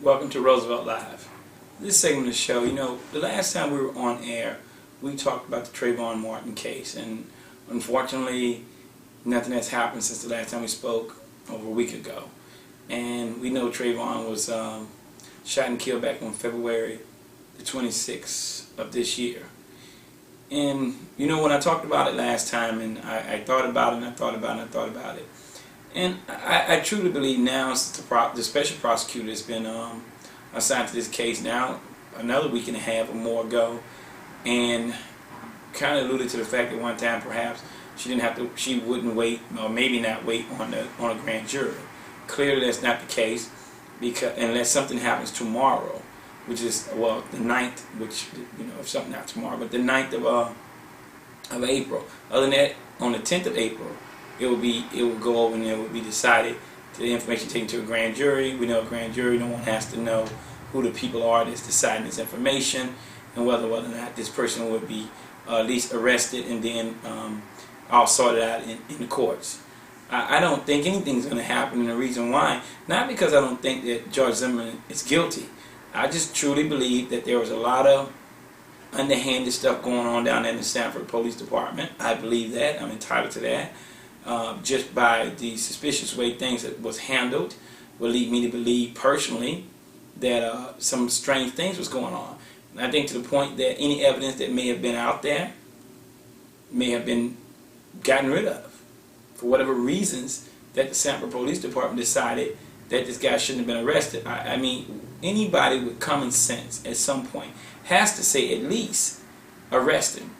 Welcome to Roosevelt Live. This segment of the show, the last time we were on air, we talked about the Trevon Martin case, and unfortunately, nothing has happened since the last time we spoke over a week ago. And we know Trevon was shot and killed back on February the 26th of this year. And when I talked about it last time, and I thought about it, and I thought about it, and I thought about it. And I truly believe now, since the special prosecutor has been assigned to this case now, another week and a half or more ago, and kind of alluded to the fact that one time perhaps she wouldn't wait, or maybe not wait on a grand jury. Clearly that's not the case, because unless something happens tomorrow, which is the 9th, which if something not tomorrow, but the 9th of April. Other than that, on the 10th of April, it will go over and it will be decided. The information taken to a grand jury. We know a grand jury, no one has to know who the people are that's deciding this information, and whether or not this person would be at least arrested, and then all sorted out in the courts. I don't think anything's going to happen, and the reason why, not because I don't think that George Zimmerman is guilty. I just truly believe that there was a lot of underhanded stuff going on down there in the Sanford Police Department. I believe that. I'm entitled to that. Just by the suspicious way things that was handled would lead me to believe personally that some strange things was going on. And I think to the point that any evidence that may have been out there may have been gotten rid of for whatever reasons that the Sanford Police Department decided that this guy shouldn't have been arrested. I mean, anybody with common sense at some point has to say at least arrest him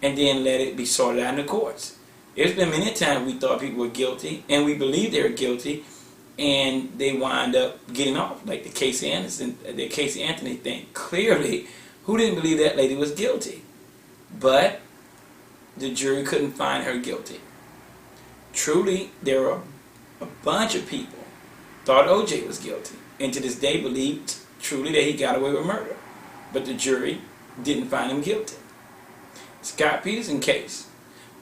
and then let it be sorted out in the courts. There's been many times we thought people were guilty, and we believed they were guilty, and they wind up getting off, like the Casey Anthony thing. Clearly, who didn't believe that lady was guilty? But the jury couldn't find her guilty. Truly, there were a bunch of people thought O.J. was guilty, and to this day believed truly that he got away with murder. But the jury didn't find him guilty. Scott Peterson case.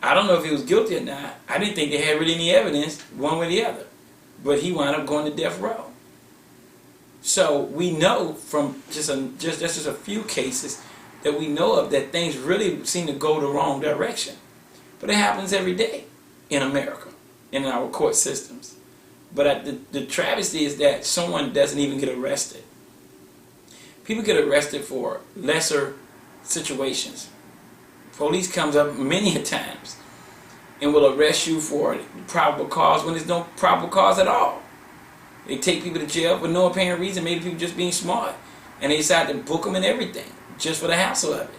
I don't know if he was guilty or not. I didn't think they had really any evidence one way or the other. But he wound up going to death row. So we know from just a few cases that we know of that things really seem to go the wrong direction. But it happens every day in America, in our court systems. But the travesty is that someone doesn't even get arrested. People get arrested for lesser situations. Police comes up many a times and will arrest you for probable cause when there's no probable cause at all. They take people to jail for no apparent reason, maybe people just being smart, and they decide to book them and everything just for the hassle of it.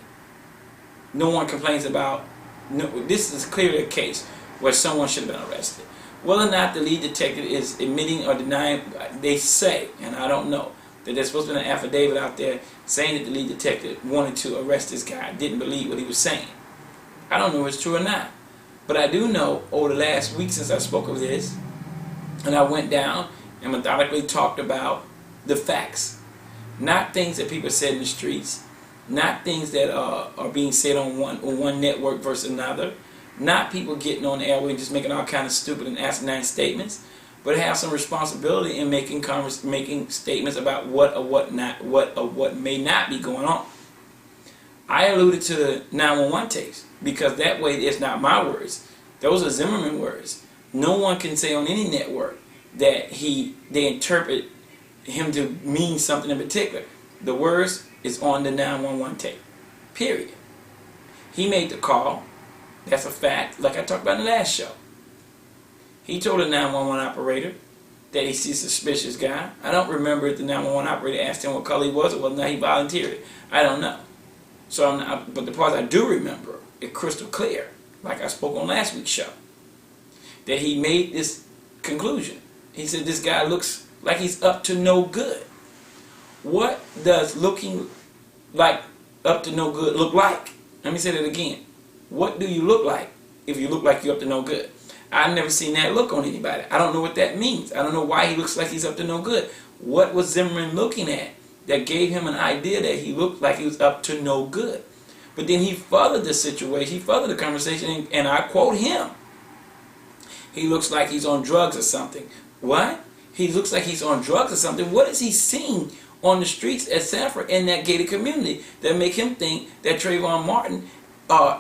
No one complains about. This is clearly a case where someone should have been arrested. Whether or not the lead detective is admitting or denying, they say, and I don't know, that there's supposed to be an affidavit out there saying that the lead detective wanted to arrest this guy, didn't believe what he was saying. I don't know if it's true or not. But I do know over the last week since I spoke of this, and I went down and methodically talked about the facts. Not things that people said in the streets, not things that are being said on one network versus another, not people getting on the airway and just making all kind of stupid and asinine statements, but have some responsibility in making statements about what may not be going on. I alluded to the 911 tapes because that way it's not my words; those are Zimmerman words. No one can say on any network that they interpret him to mean something in particular. The words is on the 911 tape. Period. He made the call. That's a fact. Like I talked about in the last show. He told the 911 operator that he sees a suspicious guy. I don't remember if the 911 operator asked him what color he was or whether or not he volunteered it. I don't know. But the parts I do remember are crystal clear, like I spoke on last week's show, that he made this conclusion. He said this guy looks like he's up to no good. What does looking like up to no good look like? Let me say that again. What do you look like if you look like you're up to no good? I've never seen that look on anybody. I don't know what that means. I don't know why he looks like he's up to no good. What was Zimmerman looking at that gave him an idea that he looked like he was up to no good? But then he furthered the situation, he furthered the conversation, and I quote him. He looks like he's on drugs or something. What? he looks like he's on drugs or something. What is he seeing on the streets at Sanford in that gated community that make him think that Trevon Martin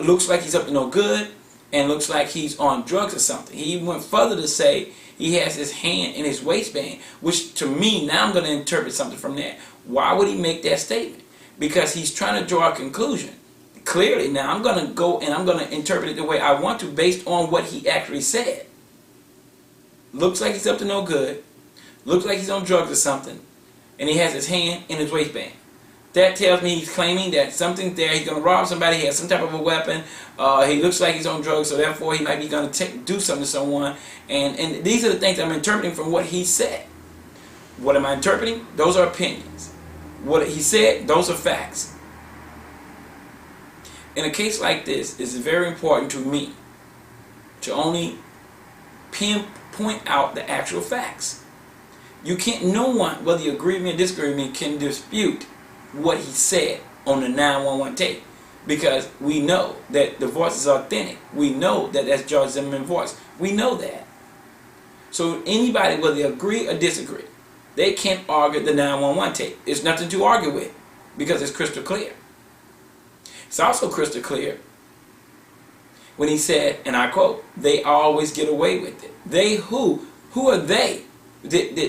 looks like he's up to no good and looks like he's on drugs or something? He went further to say he has his hand in his waistband, which to me, now I'm going to interpret something from that. Why would he make that statement? Because he's trying to draw a conclusion. Clearly, now I'm going to go and I'm going to interpret it the way I want to based on what he actually said. Looks like he's up to no good. Looks like he's on drugs or something. And he has his hand in his waistband. That tells me he's claiming that something's there. He's going to rob somebody. He has some type of a weapon. He looks like he's on drugs, so therefore he might be going to do something to someone. And these are the things I'm interpreting from what he said. What am I interpreting? Those are opinions. What he said, those are facts. In a case like this, it's very important to me to only point out the actual facts. You can't, no one, whether you agree with me or disagree with me, can dispute what he said on the 911 tape, because we know that the voice is authentic. We know that that's George Zimmerman's voice. We know that. So anybody, whether they agree or disagree, they can't argue the 911 tape. There's nothing to argue with because it's crystal clear. It's also crystal clear when he said, and I quote, "They always get away with it." They who? Who are they? Did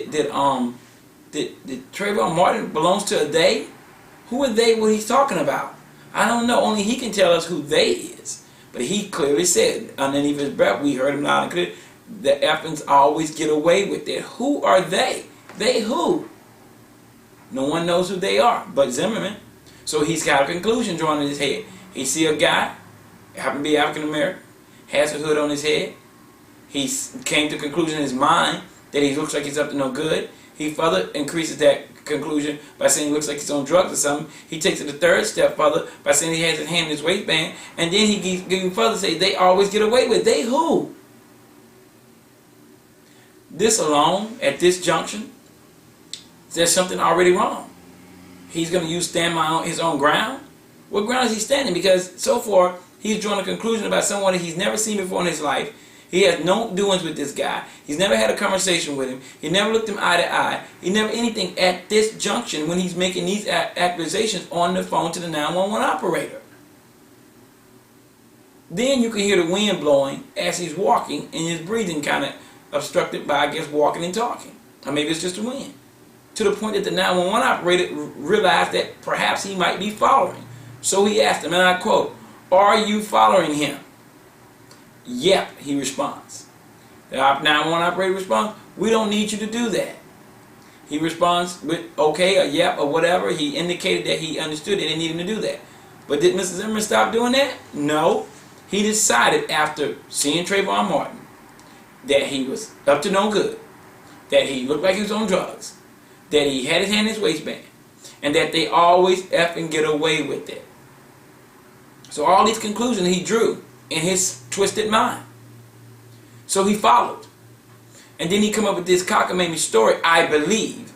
Trevon Martin belongs to a they? Who are they? What he's talking about? I don't know. Only he can tell us who they is. But he clearly said, underneath his breath, we heard him loud and clear, the effings always get away with it. Who are they? They who? No one knows who they are but Zimmerman. So he's got a conclusion drawn in his head. He see a guy, happen to be African American, has a hood on his head. He came to a conclusion in his mind that he looks like he's up to no good. He further increases that conclusion by saying he looks like he's on drugs or something. He takes it a third step further by saying he has his hand in his waistband. And then he goes further to say they always get away with it. They who? This alone, at this junction, there's something already wrong. He's going to stand his own ground. What ground is he standing? Because so far, he's drawn a conclusion about someone that he's never seen before in his life. He has no doings with this guy. He's never had a conversation with him. He never looked him eye to eye. He never anything at this junction when he's making these accusations on the phone to the 911 operator. Then you can hear the wind blowing as he's walking and his breathing kind of obstructed by, I guess, walking and talking. Or maybe it's just the wind. To the point that the 911 operator realized that perhaps he might be following. So he asked him, and I quote, "Are you following him?" "Yep," he responds. The 911 operator responds, "We don't need you to do that." He responds with okay or yep or whatever. He indicated that he understood they didn't need him to do that. But did Mr. Zimmerman stop doing that? No. He decided after seeing Trevon Martin that he was up to no good, that he looked like he was on drugs, that he had his hand in his waistband, and that they always effing get away with it. So all these conclusions he drew in his twisted mind. So he followed. And then he come up with this cockamamie story, I believe,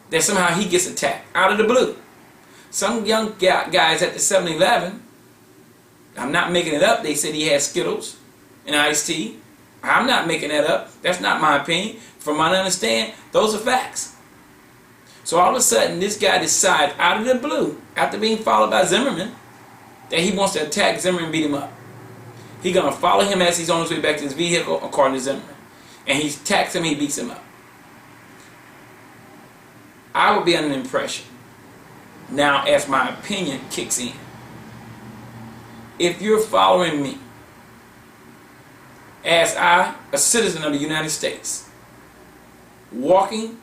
that somehow he gets attacked out of the blue. Some young guys at the 7-Eleven, I'm not making it up, they said he had Skittles and iced tea. I'm not making that up. That's not my opinion. From what I understand, those are facts. So all of a sudden, this guy decides out of the blue, after being followed by Zimmerman, that he wants to attack Zimmerman and beat him up. He's going to follow him as he's on his way back to his vehicle, according to Zimmerman. And he attacks him and he beats him up. I would be under the impression, now as my opinion kicks in, if you're following me, as a citizen of the United States, walking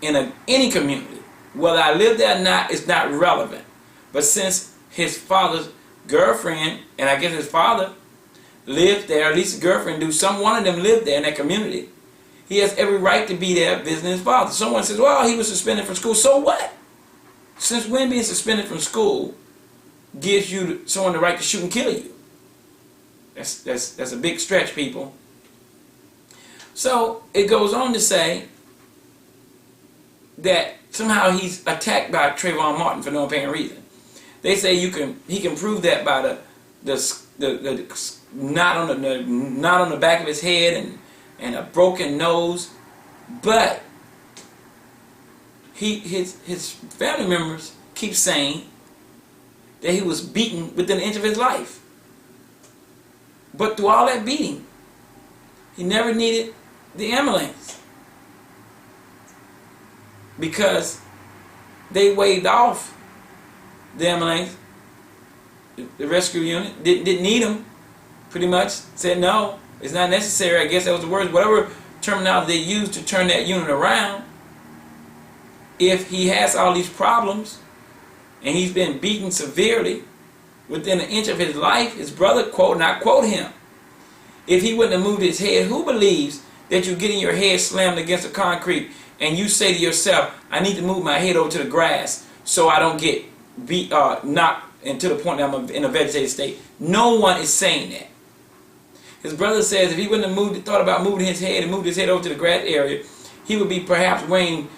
in any community, whether I live there or not, is not relevant. But since his father's girlfriend, and I guess his father, lived there, at least his girlfriend one of them lived there in that community, he has every right to be there visiting his father. Someone says, well, he was suspended from school. So what? Since when being suspended from school gives you someone the right to shoot and kill you? That's a big stretch, people. So it goes on to say that somehow he's attacked by Trevon Martin for no apparent reason. They say he can prove that by the knot on the back of his head and a broken nose But his family members keep saying that he was beaten within an inch of his life. But through all that beating, he never needed the ambulance because they waved off the ambulance. The rescue unit didn't need him, pretty much. Said no, it's not necessary. I guess that was the words, whatever terminology they used to turn that unit around. If he has all these problems and he's been beaten severely within an inch of his life, his brother, quote, and I quote him, if he wouldn't have moved his head, who believes that you're getting your head slammed against the concrete and you say to yourself, I need to move my head over to the grass so I don't get knocked into the point that I'm in a vegetative state? No one is saying that. His brother says if he wouldn't have thought about moving his head and moved his head over to the grass area, he would be perhaps wearing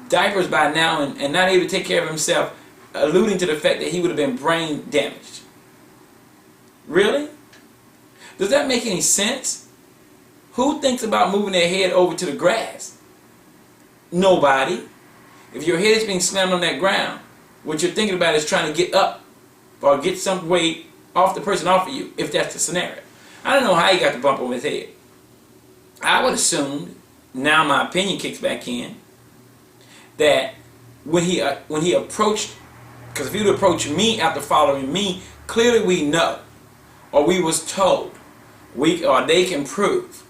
diapers by now and not able to take care of himself, alluding to the fact that he would have been brain damaged. Really? Does that make any sense? Who thinks about moving their head over to the grass? Nobody. If your head is being slammed on that ground, what you're thinking about is trying to get up or get some weight off the person off of you, if that's the scenario. I don't know how he got the bump on his head. I would assume, now my opinion kicks back in, that when he approached, because if he would approach me after following me, clearly we know, or we was told, or they can prove,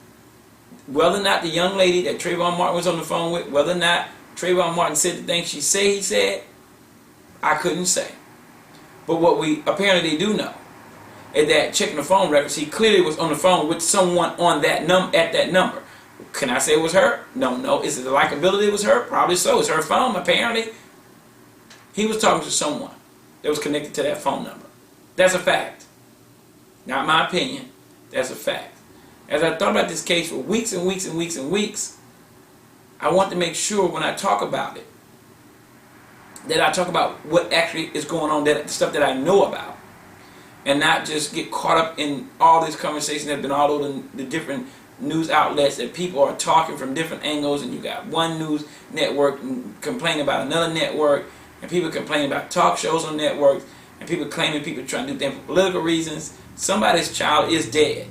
whether or not the young lady that Trevon Martin was on the phone with, whether or not Trevon Martin said the things he said, I couldn't say. But what we apparently do know is that checking the phone records, he clearly was on the phone with someone on that at that number. Can I say it was her? No. Is it the likability it was her? Probably so. It's her phone, apparently. He was talking to someone that was connected to that phone number. That's a fact. Not my opinion. That's a fact. As I thought about this case for weeks and weeks and weeks and weeks, I want to make sure when I talk about it, that I talk about what actually is going on, that stuff that I know about, and not just get caught up in all this conversation that's been all over the different news outlets that people are talking from different angles, and you got one news network complaining about another network, and people complaining about talk shows on networks, and people claiming people trying to do things for political reasons. Somebody's child is dead,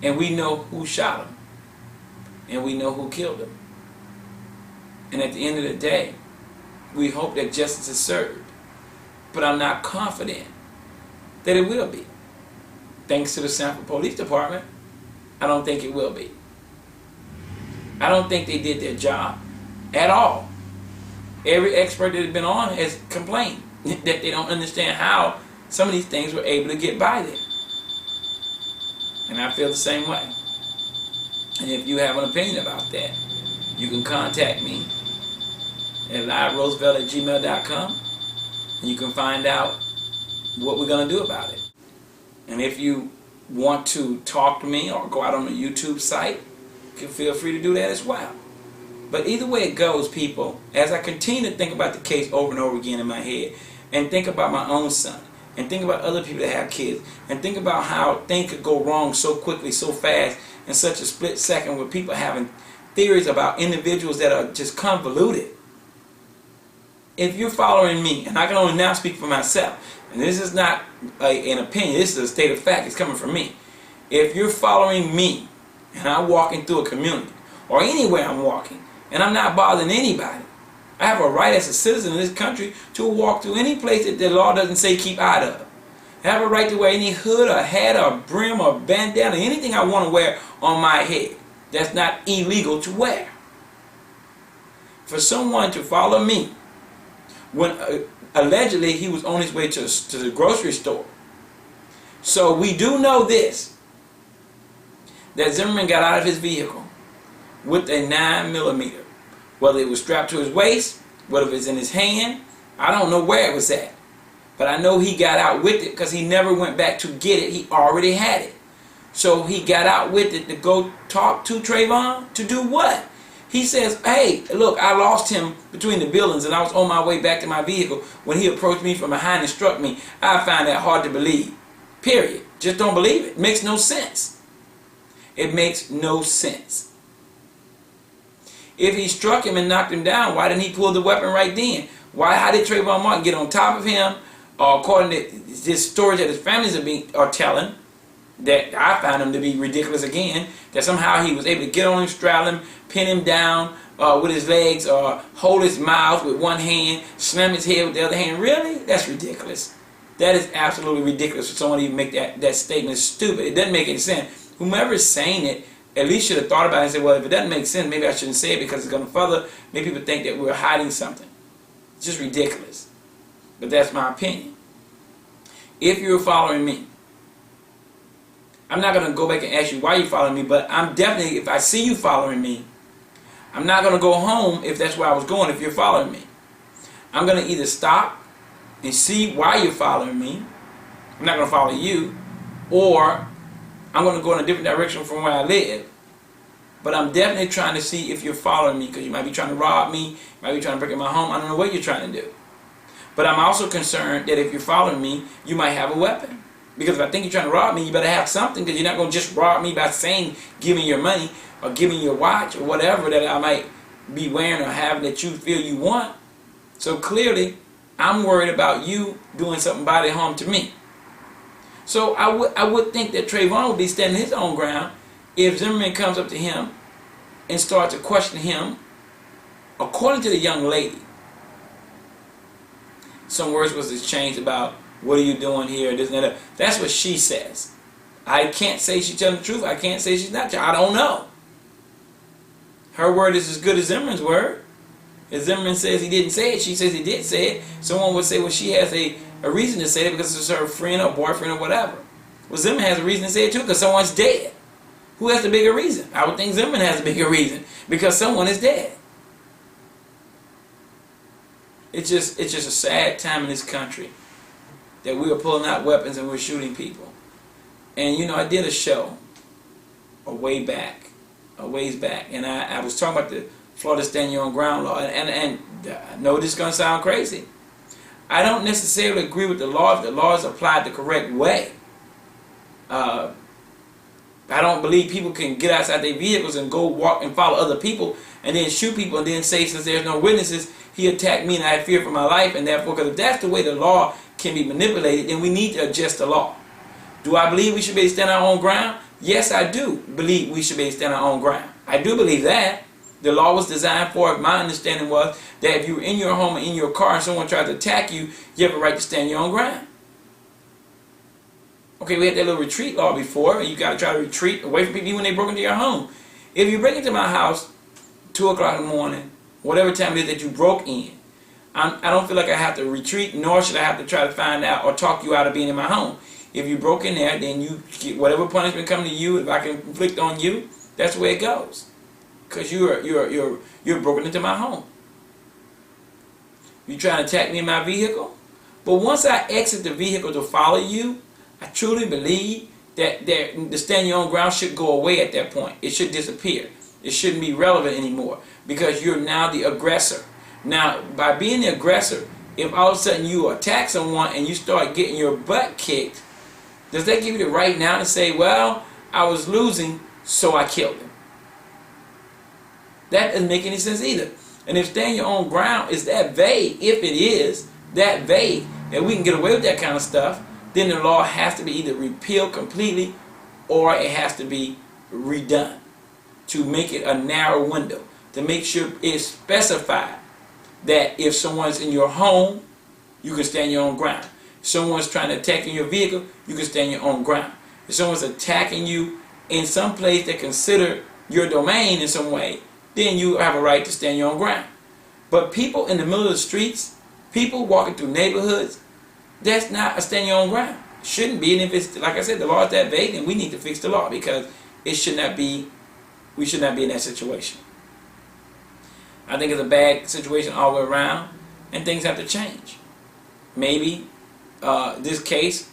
and we know who shot him, and we know who killed him. And at the end of the day, we hope that justice is served, but I'm not confident that it will be. Thanks to the Sanford Police Department, I don't think it will be. I don't think they did their job at all. Every expert that has been on has complained that they don't understand how some of these things were able to get by them. And I feel the same way. And if you have an opinion about that, you can contact me at liveroosevelt@gmail.com, and you can find out what we're going to do about it. And if you want to talk to me or go out on the YouTube site, you can feel free to do that as well. But either way it goes, people, as I continue to think about the case over and over again in my head, and think about my own son, and think about other people that have kids, and think about how things could go wrong so quickly, so fast, in such a split second, with people having theories about individuals that are just convoluted. If you're following me, and I can only now speak for myself, and this is not an opinion, this is a state of fact, it's coming from me. If you're following me, and I'm walking through a community, or anywhere I'm walking, and I'm not bothering anybody, I have a right as a citizen of this country to walk through any place that the law doesn't say keep out of. I have a right to wear any hood or hat or brim or bandana, anything I want to wear on my head. That's not illegal to wear. For someone to follow me when allegedly he was on his way to the grocery store. So we do know this, that Zimmerman got out of his vehicle with a 9mm. Whether it was strapped to his waist, whether it was in his hand, I don't know where it was at. But I know he got out with it because he never went back to get it. He already had it. So he got out with it to go talk to Trevon to do what? He says, hey, look, I lost him between the buildings and I was on my way back to my vehicle when he approached me from behind and struck me. I find that hard to believe. Period. Just don't believe it. It makes no sense. It makes no sense. If he struck him and knocked him down, why didn't he pull the weapon right then? How did Trevon Martin get on top of him? According to this story that his families are telling, that I found him to be ridiculous again, that somehow he was able to get on him, straddle him, pin him down with his legs, hold his mouth with one hand, slam his head with the other hand. Really? That's ridiculous. That is absolutely ridiculous for someone to even make that statement. It's stupid. It doesn't make any sense. Whomever is saying it at least should have thought about it and said, well, if it doesn't make sense, maybe I shouldn't say it because it's going to further make people think that we're hiding something. It's just ridiculous. But that's my opinion. If you're following me, I'm not going to go back and ask you why you're following me, but I'm definitely, if I see you following me, I'm not going to go home if that's where I was going if you're following me. I'm going to either stop and see why you're following me. I'm not going to follow you. Or I'm going to go in a different direction from where I live. But I'm definitely trying to see if you're following me, because you might be trying to rob me, you might be trying to break in my home. I don't know what you're trying to do. But I'm also concerned that if you're following me, you might have a weapon. Because if I think you're trying to rob me, you better have something, because you're not going to just rob me by saying, give me your money, or give me your watch, or whatever that I might be wearing or having that you feel you want. So clearly, I'm worried about you doing something body harm to me. So I would think that Trevon would be standing his own ground if Zimmerman comes up to him and starts to question him, according to the young lady. Some words was exchanged about, what are you doing here, this and that. That's what she says. I can't say she's telling the truth. I can't say she's not. I don't know. Her word is as good as Zimmerman's word. If Zimmerman says he didn't say it, she says he did say it. Someone would say, well, she has a reason to say it because it's her friend or boyfriend or whatever. Well, Zimmerman has a reason to say it too because someone's dead. Who has the bigger reason? I would think Zimmerman has a bigger reason because someone is dead. It's just a sad time in this country that we are pulling out weapons and we're shooting people. And you know, I did a show a ways back, and I was talking about the Florida Stand Your Own Ground law, and I know this is going to sound crazy. I don't necessarily agree with the law if the law is applied the correct way. I don't believe people can get outside their vehicles and go walk and follow other people and then shoot people and then say, since there's no witnesses, he attacked me and I have fear for my life, and therefore, because if that's the way the law can be manipulated, then we need to adjust the law. Do I believe we should be able to stand our own ground? Yes, I do believe we should be able to stand our own ground. I do believe that. The law was designed for it. My understanding was that if you were in your home or in your car and someone tried to attack you, you have a right to stand your own ground. Okay, we had that little retreat law before, and you got to try to retreat away from people when they broke into your home. If you break into my house 2 o'clock in the morning, whatever time it is that you broke in, I don't feel like I have to retreat, nor should I have to try to find out or talk you out of being in my home. If you broke in there, then you get whatever punishment comes to you. If I can inflict on you, that's the way it goes. Because you're broken into my home. You trying to attack me in my vehicle? But once I exit the vehicle to follow you, I truly believe that the stand your own ground should go away at that point. It should disappear. It shouldn't be relevant anymore because you're now the aggressor. Now, by being the aggressor, if all of a sudden you attack someone and you start getting your butt kicked, does that give you the right now to say, well, I was losing, so I killed him? That doesn't make any sense either. And if stand your own ground is that vague, if it is that vague, that we can get away with that kind of stuff, then the law has to be either repealed completely or it has to be redone to make it a narrow window, to make sure it's specified that if someone's in your home, you can stand your own ground. If someone's trying to attack in your vehicle, you can stand your own ground. If someone's attacking you in some place that consider your domain in some way, then you have a right to stand your own ground. But people in the middle of the streets, people walking through neighborhoods, that's not a stand your own ground. It shouldn't be, and if it's, like I said, the law is that vague, then we need to fix the law because it should not be, we should not be in that situation. I think it's a bad situation all the way around, and things have to change. Maybe this case,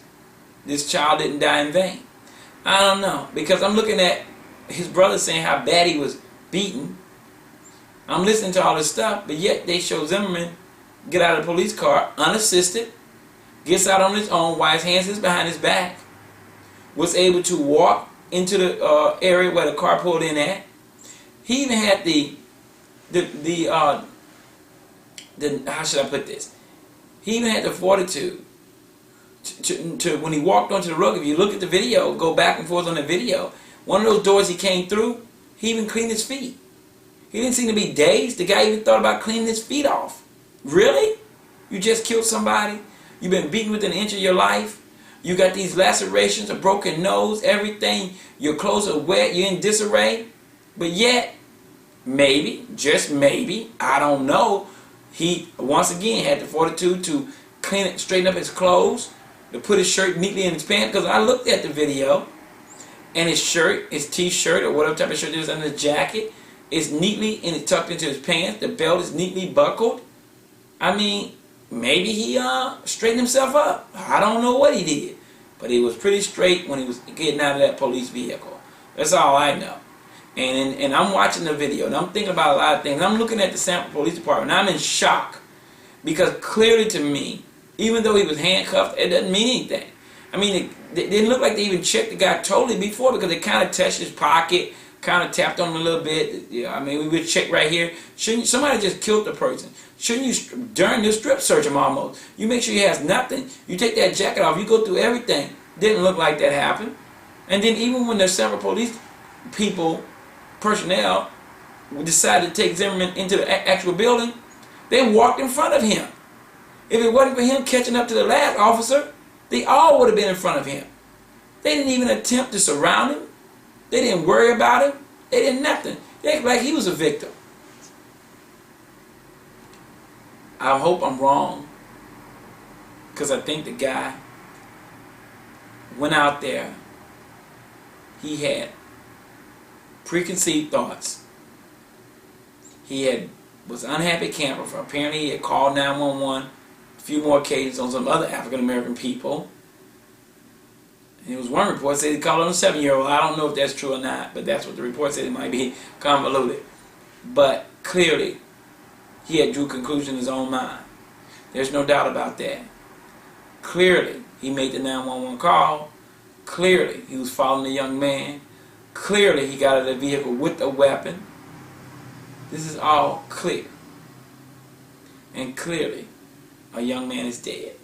this child didn't die in vain. I don't know, because I'm looking at his brother saying how bad he was beaten. I'm listening to all this stuff, but yet they show Zimmerman get out of the police car unassisted, gets out on his own while his hands is behind his back, was able to walk into the area where the car pulled in at. He even had the how should I put this? He even had the fortitude to when he walked onto the rug. If you look at the video, go back and forth on the video, one of those doors he came through, he even cleaned his feet. He didn't seem to be dazed. The guy even thought about cleaning his feet off. Really? You just killed somebody? You've been beaten within an inch of your life? You got these lacerations, a broken nose, everything. Your clothes are wet, you're in disarray. But yet, maybe, just maybe, I don't know, he once again had the fortitude to clean it, straighten up his clothes, to put his shirt neatly in his pants. Because I looked at the video, and his shirt, his t-shirt, or whatever type of shirt it is under his jacket, is neatly and it's tucked into his pants. The belt is neatly buckled. I mean, maybe he straightened himself up. I don't know what he did. But he was pretty straight when he was getting out of that police vehicle. That's all I know. And I'm watching the video, and I'm thinking about a lot of things. I'm looking at the Sanford Police Department, and I'm in shock. Because clearly to me, even though he was handcuffed, it doesn't mean anything. I mean, it didn't look like they even checked the guy totally before, because they kind of touched his pocket, kind of tapped on him a little bit. Yeah, I mean, we would check right here. Shouldn't somebody just killed the person? Shouldn't you, during this strip search him almost, you make sure he has nothing. You take that jacket off, you go through everything. Didn't look like that happened. And then even when the several police personnel decided to take Zimmerman into the actual building, they walked in front of him. If it wasn't for him catching up to the last officer, they all would have been in front of him. They didn't even attempt to surround him. They didn't worry about him. They did nothing. They acted like he was a victim. I hope I'm wrong, because I think the guy went out there. He had preconceived thoughts. He was an unhappy camper. Apparently he had called 911 a few more occasions on some other African American people. And there was one report that said he called on a 7-year-old. I don't know if that's true or not, but that's what the report said. It might be convoluted. But clearly, he had drew conclusions in his own mind. There's no doubt about that. Clearly, he made the 911 call. Clearly, he was following the young man. Clearly, he got out of the vehicle with a weapon. This is all clear. And clearly, a young man is dead.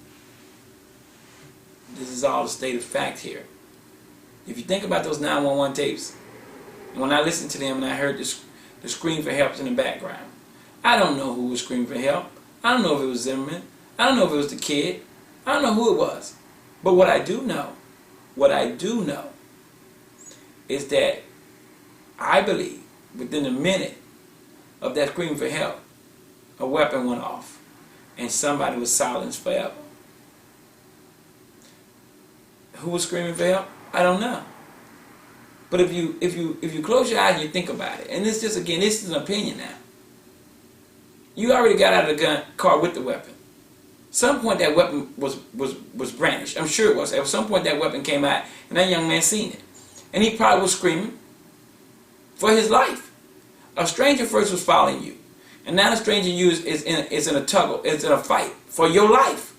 This is all the state of fact here. If you think about those 911 tapes, when I listened to them and I heard the scream for help in the background, I don't know who was screaming for help. I don't know if it was Zimmerman. I don't know if it was the kid. I don't know who it was. But what I do know is that I believe within a minute of that scream for help, a weapon went off and somebody was silenced forever. Who was screaming for help? I don't know. But if you close your eyes and you think about it, and this is an opinion now. You already got out of the car with the weapon. At some point that weapon was brandished. I'm sure it was. At some point that weapon came out and that young man seen it. And he probably was screaming for his life. A stranger first was following you. And now the stranger you is in a tuggle, is in a fight for your life.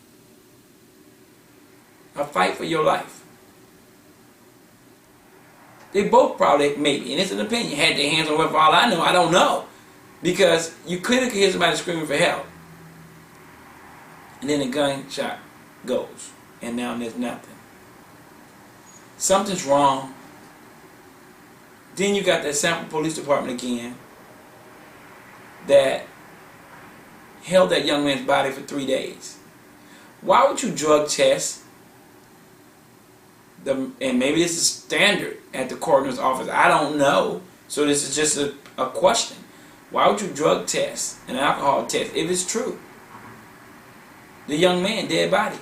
A fight for your life. They both probably, maybe, and it's an opinion, had their hands on a weapon. For all I know, I don't know. Because you clearly could hear somebody screaming for help. And then the gunshot goes. And now there's nothing. Something's wrong. Then you got that Sanford Police Department again that held that young man's body for 3 days. Why would you drug test? And maybe this is standard at the coroner's office. I don't know. So this is just a question. Why would you drug test an alcohol test if it's true? The young man, dead body.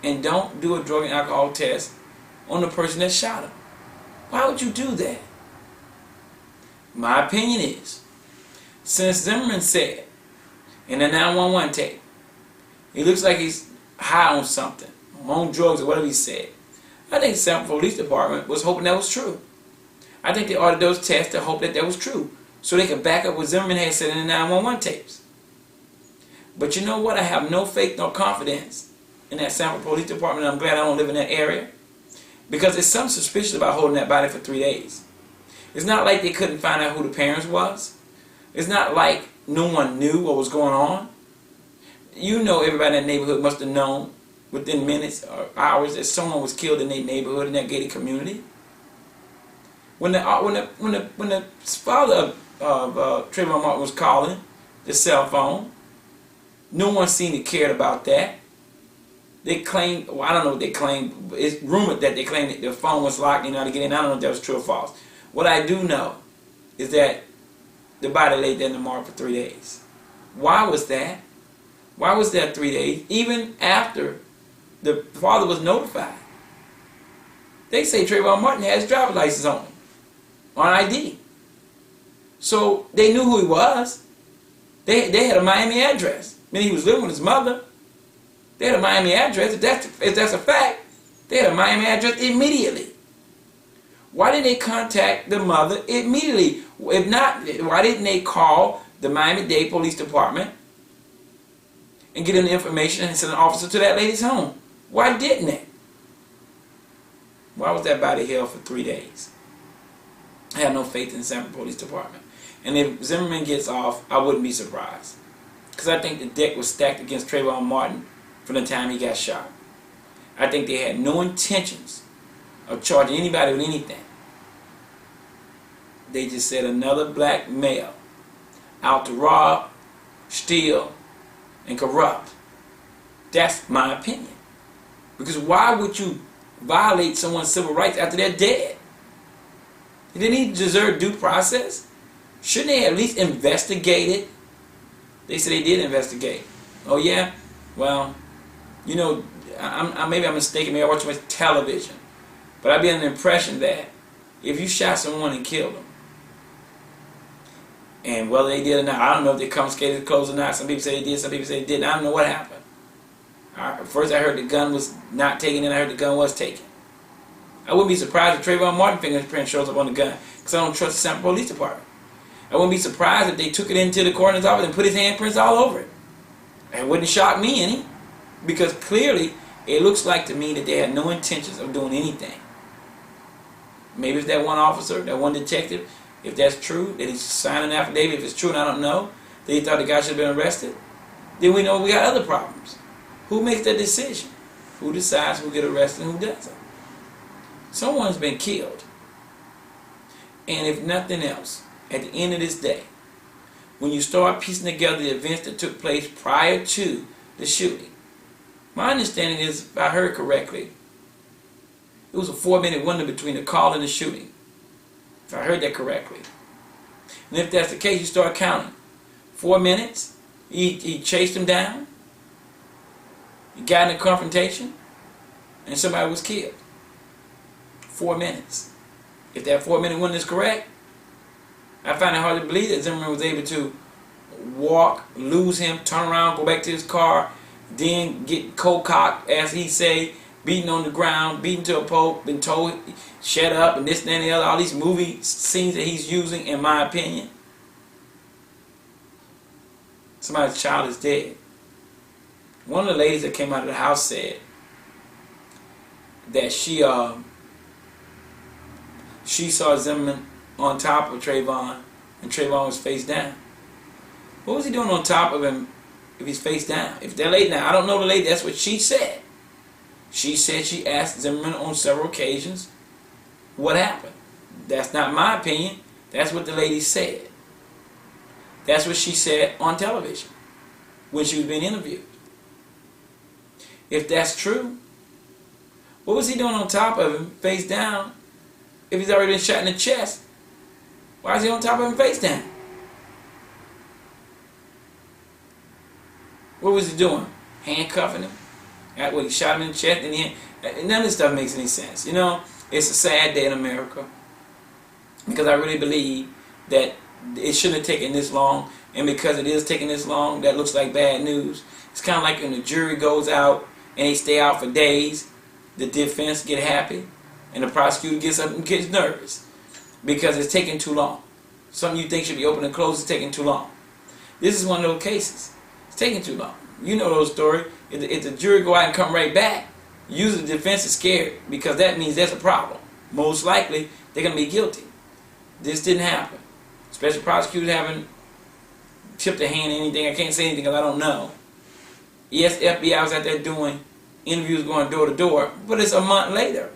And don't do a drug and alcohol test on the person that shot him. Why would you do that? My opinion is, since Zimmerman said in the 911 tape, he looks like he's high on something, on drugs or whatever he said, I think the Sanford Police Department was hoping that was true. I think they ordered those tests to hope that that was true, so they could back up what Zimmerman had said in the 911 tapes. But you know what? I have no faith nor confidence in that Sanford Police Department, and I'm glad I don't live in that area. Because there's something suspicious about holding that body for 3 days. It's not like they couldn't find out who the parents was. It's not like no one knew what was going on. You know, everybody in that neighborhood must have known within minutes or hours that someone was killed in their neighborhood, in that gated community. When the father of Trevon Martin was calling the cell phone, no one seemed to care about that. They claimed, well, I don't know what they claimed. It's rumored that they claimed that the phone was locked, you know, to get in. I don't know if that was true or false. What I do know is that the body laid there in the morgue for 3 days. Why was that? Why was that 3 days? Even after the father was notified. They say Trevon Martin had his driver's license on him, on ID. So they knew who he was. They had a Miami address. I mean, he was living with his mother. They had a Miami address. If that's a fact, they had a Miami address immediately. Why didn't they contact the mother immediately? If not, why didn't they call the Miami-Dade Police Department and get the information and send an officer to that lady's home? Why didn't they? Why was that body held for 3 days? I have no faith in the San Police Department. And if Zimmerman gets off, I wouldn't be surprised. Because I think the deck was stacked against Trevon Martin from the time he got shot. I think they had no intentions of charging anybody with anything. They just said another black male out to rob, steal, and corrupt. That's my opinion. Because why would you violate someone's civil rights after they're dead? Didn't he deserve due process? Shouldn't they at least investigate it? They said they did investigate. Oh yeah? Well, you know, maybe I'm mistaken. Maybe I watch too much television. But I've been under the impression that if you shot someone and killed them, and whether they did or not, I don't know if they confiscated the clothes or not. Some people say they did, some people say they didn't. I don't know what happened. First I heard the gun was not taken, then I heard the gun was taken. I wouldn't be surprised if Trevon Martin fingerprint shows up on the gun, because I don't trust the San Police Department. I wouldn't be surprised if they took it into the coroner's office and put his handprints all over it. It wouldn't shock me any, because clearly it looks like to me that they had no intentions of doing anything. Maybe it's that one officer, that one detective, if that's true, that he's signed an affidavit. If it's true and I don't know, that he thought the guy should have been arrested, then we know we got other problems. Who makes that decision? Who decides who gets arrested and who doesn't? Someone's been killed. And if nothing else, at the end of this day, when you start piecing together the events that took place prior to the shooting, my understanding is, if I heard correctly, it was a 4-minute window between the call and the shooting. If I heard that correctly. And if that's the case, you start counting. 4 minutes, he chased him down, he got in a confrontation, and somebody was killed. 4 minutes. If that 4-minute window is correct, I find it hard to believe that Zimmerman was able to walk, lose him, turn around, go back to his car, then get cold-cocked, as he say, beaten on the ground, beaten to a pulp, been told, shut up, and this, and the other, all these movie scenes that he's using, in my opinion. Somebody's child is dead. One of the ladies that came out of the house said that she saw Zimmerman on top of Trevon, and Trevon was face down. What was he doing on top of him if he's face down? If that lady, now I don't know the lady, that's what she said. She said she asked Zimmerman on several occasions what happened. That's not my opinion. That's what the lady said. That's what she said on television when she was being interviewed. If that's true, what was he doing on top of him, face down, if he's already been shot in the chest? Why is he on top of him, face down? What was he doing? Handcuffing him? When he shot him in the chest, and none of this stuff makes any sense. You know, it's a sad day in America, because I really believe that it shouldn't have taken this long, and because it is taking this long, that looks like bad news. It's kind of like when the jury goes out and they stay out for days, the defense get happy, and the prosecutor gets up and gets nervous because it's taking too long. Something you think should be open and closed is taking too long. This is one of those cases. It's taking too long. You know those stories. If the jury go out and come right back, usually the defense is scared, because that means there's a problem. Most likely, they're going to be guilty. This didn't happen. Special prosecutors having tip the hand or anything. I can't say anything because I don't know. Yes, FBI was out there doing interviews, going door to door, but it's a month later.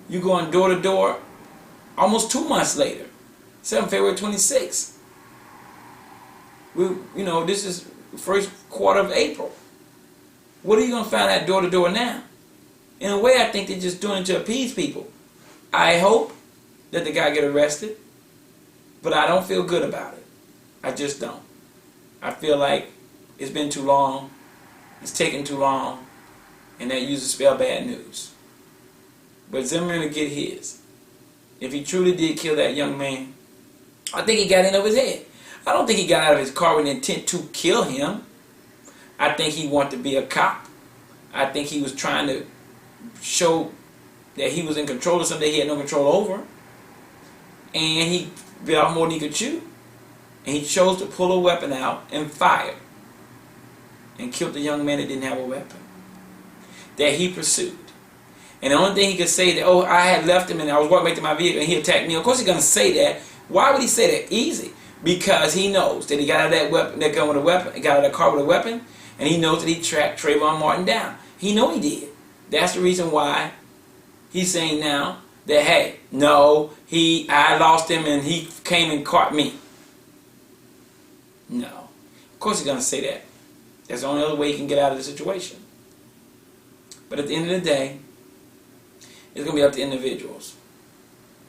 You going door to door almost 2 months later. 7 February 26th. This is first quarter of April. What are you going to find out door to door now? In a way, I think they're just doing it to appease people. I hope that the guy get arrested, but I don't feel good about it. I just don't. I feel like it's been too long, it's taken too long, and that usually spell bad news. But Zimmerman will get his. If he truly did kill that young man, I think he got in over his head. I don't think he got out of his car with the intent to kill him. I think he wanted to be a cop. I think he was trying to show that he was in control of something he had no control over. And he bit off more than he could chew. And he chose to pull a weapon out and fire. And killed the young man that didn't have a weapon. That he pursued. And the only thing he could say that, oh, I had left him and I was walking back to my vehicle and he attacked me. Of course he's going to say that. Why would he say that? Easy. Because he knows that he got out of that weapon, that gun with a weapon, he got out of that car with a weapon, and he knows that he tracked Trevon Martin down. He know he did. That's the reason why he's saying now that, hey, no, I lost him and he came and caught me. No. Of course he's going to say that. That's the only other way he can get out of the situation. But at the end of the day, it's going to be up to individuals.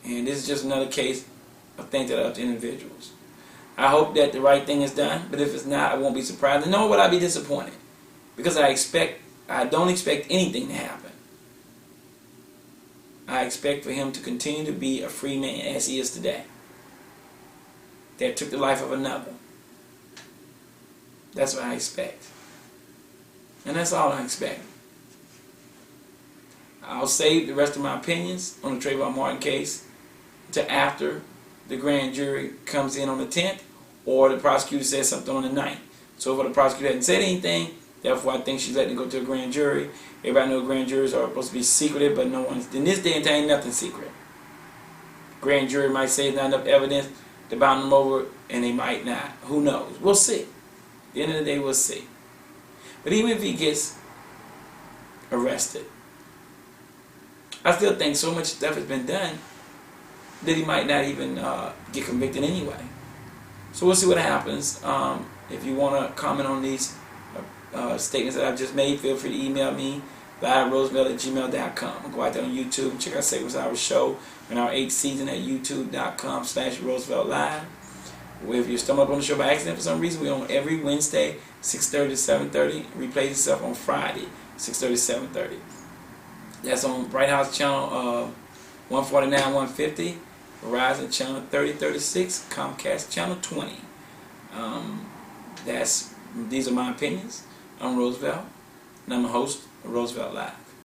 And this is just another case of things that are up to individuals. I hope that the right thing is done, but if it's not, I won't be surprised. And nor would I be disappointed. Because I don't expect anything to happen. I expect for him to continue to be a free man as he is today. That took the life of another. That's what I expect. And that's all I expect. I'll save the rest of my opinions on the Trevon Martin case to after the grand jury comes in on the 10th or the prosecutor says something on the 9th. So if the prosecutor hadn't said anything, therefore I think she's letting it go to a grand jury. Everybody knows grand juries are supposed to be secretive, but no one's, in this day and time, nothing secret. Grand jury might say not enough evidence to bound them over, and they might not. Who knows? We'll see. At the end of the day, we'll see. But even if he gets arrested, I still think so much stuff has been done that he might not even get convicted anyway. So we'll see what happens. If you want to comment on these statements that I've just made, feel free to email me, liveroosevelt@gmail.com. Go out there on YouTube and check out segments of our show in our 8th season at youtube.com/RooseveltLive. If you stumble up on the show by accident for some reason, we're on every Wednesday, 6:30 to 7:30. Replays itself on Friday, 6:30 to 7:30. That's on Bright House channel 149, 150, Verizon channel 3036, Comcast channel 20. These are my opinions. I'm Roosevelt, and I'm a host of Roosevelt Live.